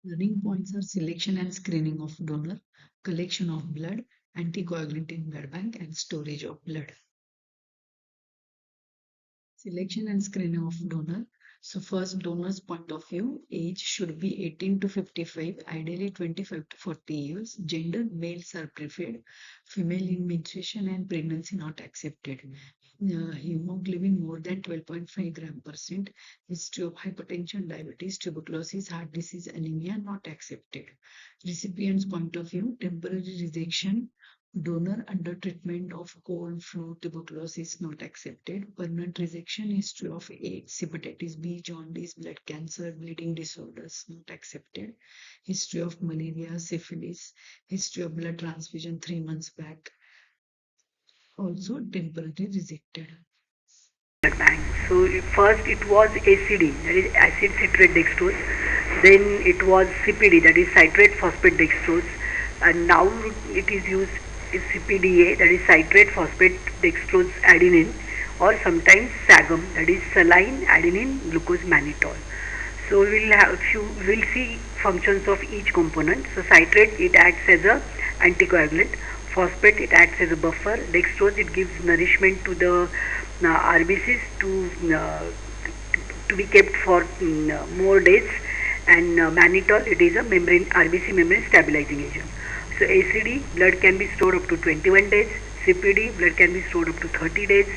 Learning points are selection and screening of donor, collection of blood, anticoagulant in blood bank, and storage of blood. Selection and screening of donor. So first, donor's point of view, age should be 18 to 55, ideally 25 to 40 years. Gender, males are preferred. Female in menstruation and pregnancy not accepted. Hemoglobin more than 12.5 gram percent. History of hypertension, diabetes, tuberculosis, heart disease, anemia not accepted. Recipient's point of view, temporary rejection. Donor under treatment of cold, flu, tuberculosis not accepted. Permanent rejection, history of AIDS, hepatitis B, jaundice, blood cancer, bleeding disorders not accepted. History of malaria, syphilis, history of blood transfusion 3 months back, also temporarily rejected. Blood bank. So first it was ACD, that is acid citrate dextrose. Then it was CPD, that is citrate phosphate dextrose, and now it is used is CPDA, that is citrate phosphate dextrose adenine, or sometimes SAGM, that is saline adenine glucose mannitol. So we'll see functions of each component. So citrate, it acts as a anticoagulant. Phosphate, it acts as a buffer. Dextrose, it gives nourishment to the RBCs to be kept for more days. And mannitol, it is a membrane RBC membrane stabilizing agent. So ACD, blood can be stored up to 21 days. CPD, blood can be stored up to 30 days.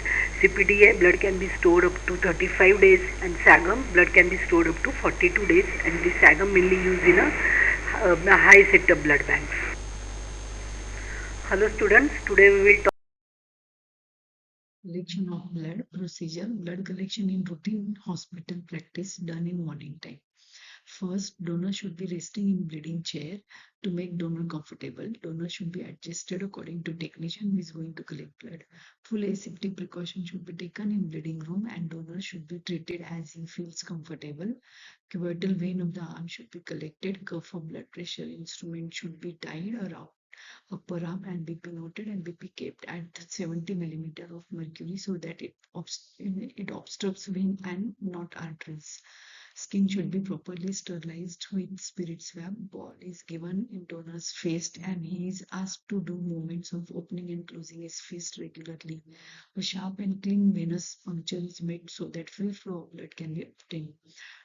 CPDA, blood can be stored up to 35 days. And SAGM, blood can be stored up to 42 days. And this SAGM mainly used in a high setup blood banks. Hello students, today we will talk. Collection of blood procedure. Blood collection in routine hospital practice done in morning time. First, donor should be resting in bleeding chair to make donor comfortable. Donor should be adjusted according to technician who is going to collect blood. Full aseptic precaution should be taken in bleeding room and donor should be treated as he feels comfortable. Cubital vein of the arm should be collected. Curve for blood pressure instrument should be tied around upper arm and BP noted and BP kept at 70 millimeter of mercury so that it obstructs vein and not arteries. Skin should be properly sterilized with spirit swab. Ball is given in donor's fist and he is asked to do movements of opening and closing his fist regularly. A sharp and clean venous puncture is made so that free flow of blood can be obtained.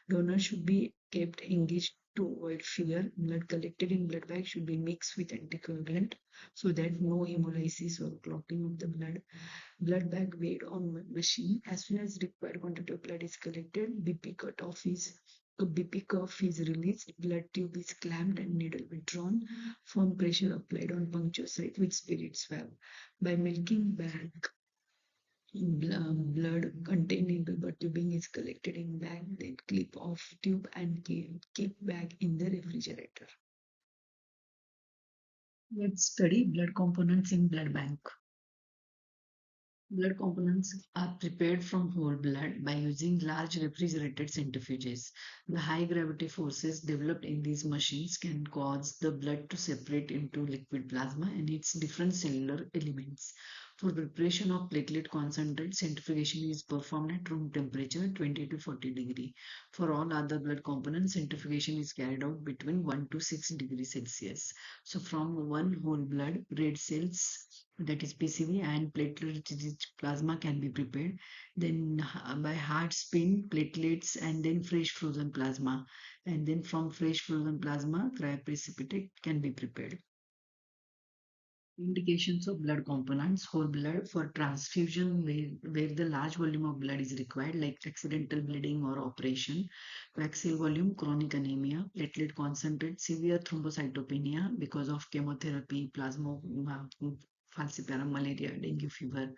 Donor should be kept engaged to avoid fear. Blood collected in blood bag should be mixed with anticoagulant so that no hemolysis or clotting of the blood. Blood bag weighed on machine. As soon as required quantity of blood is collected, BP cutoff is BP cuff is released, blood tube is clamped and needle withdrawn. Firm pressure applied on puncture site with spirit swab. By milking bag, blood contained in rubber tubing is collected in bag, then clip off tube and keep bag in the refrigerator. Let's study blood components in blood bank. Blood components are prepared from whole blood by using large refrigerated centrifuges. The high gravity forces developed in these machines can cause the blood to separate into liquid plasma and its different cellular elements. For preparation of platelet concentrate, centrifugation is performed at room temperature 20 to 40 degree. For all other blood components, centrifugation is carried out between 1 to 6 degrees Celsius. So from one whole blood, red cells, that is PCV, and platelet-rich plasma can be prepared. Then by hard spin, platelets, and then fresh frozen plasma. And then from fresh frozen plasma, cryoprecipitate can be prepared. Indications of blood components: whole blood for transfusion where the large volume of blood is required, like accidental bleeding or operation. Vaccine volume, chronic anemia. Platelet concentrate, severe thrombocytopenia because of chemotherapy, plasma, falciparum, malaria, dengue fever.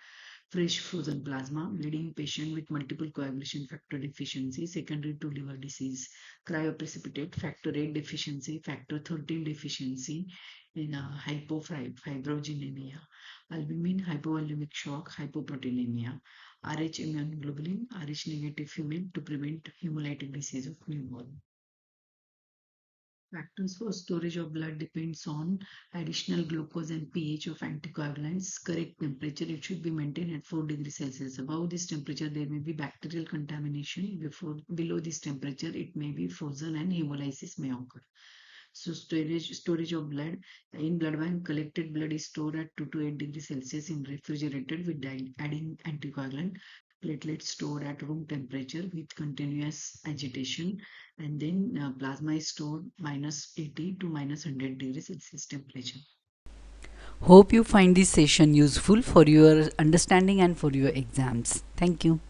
Fresh frozen plasma, bleeding patient with multiple coagulation factor deficiency secondary to liver disease. Cryoprecipitate, factor 8 deficiency, factor 13 deficiency in hypofibrogenemia. Albumin, hypovolemic shock, hypoproteinemia. Rh immunoglobulin, Rh negative female to prevent hemolytic disease of newborn. Factors for storage of blood depends on additional glucose and pH of anticoagulants. Correct temperature, it should be maintained at 4 degrees Celsius. Above this temperature, there may be bacterial contamination. Below this temperature, it may be frozen and hemolysis may occur. So storage of blood in blood bank, collected blood is stored at 2 to 8 degrees Celsius in refrigerated with adding anticoagulant. Platelets stored at room temperature with continuous agitation, and then plasma is stored minus 80 to minus 100 degrees Celsius temperature. Hope you find this session useful for your understanding and for your exams. Thank you.